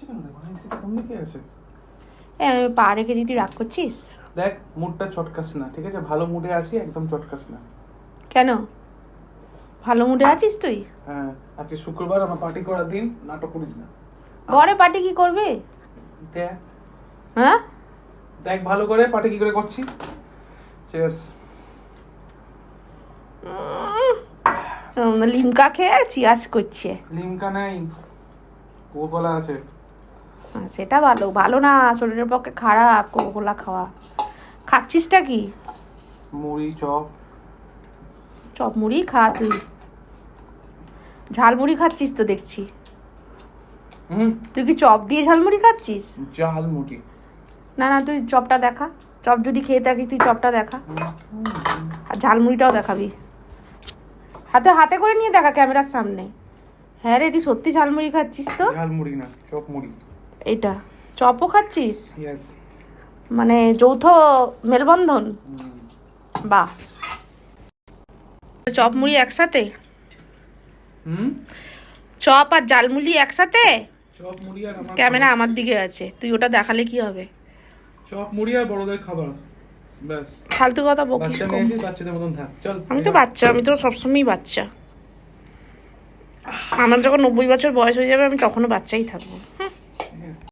কেন দেখো না, এসিটা কোন দিকে আছে? পা রেখে দিদি রাগ করছিস? দেখ মুডটা চটকাস না, ঠিক আছে? ভালো মুডে আছি, একদম চটকাস না। কেন ভালো মুডে আছিস তুই? হ্যাঁ, আজকে শুক্রবার, আমার পার্টি করার দিন, নাটক করিস না। ঘরে পার্টি কি করবে? দেখ হ্যাঁ দেখ ভালো করে পার্টি কি করে করছি। চিয়ার্স। লিমকা খেয়ে চিয়ার্স করছে। লিমকা নেই, কোকোলা আছে। সেটা ভালো ভালো না, শরীরের পক্ষে খারাপ কোকোলা খাওয়া। খাচ্ছিসটা কি? মুড়ি চপ। চপ মুড়ি খা তুই, ঝালমুড়ি খাচ্ছিস তো দেখছি। তুই কি চপ দিয়ে ঝালমুড়ি খাচ্ছিস? ঝালমুড়ি না না, তুই চপটা দেখা। চপ যদি খেয়ে থাকিস তুই চপটা দেখা, আর ঝালমুড়িটাও দেখাবি। হাতে হাতে করে নিয়ে দেখা ক্যামেরার সামনে। হ্যাঁ রে, তুই সত্যি ঝালমুড়ি খাচ্ছিস তো? ঝালমুড়ি না, চপ মুড়ি। এটা চপও খাচ্ছিস? ইয়েস। মানে যৌথ মেলবন্ধন। বাহ, চপ মুড়ি একসাথে? চপ আর ঝালমুড়ি একসাথে? চপ মুড়ি আর আমার ক্যামেরা আমার দিকে আছে, তুই ওটা দেখালে কি হবে? চপ মুড়ি আর বড়দের খাবার, ব্যাস। ফালতু কথা বকিস বাচ্চা কম। নিয়েছি, বাচ্চাদের মতন থাক, চল। আমি তো বাচ্চা, আমি তো সবসময়ই বাচ্চা। আমার যখন 90 বছর বয়স হয়ে যাবে আমি তখনও বাচ্চাই থাকবো।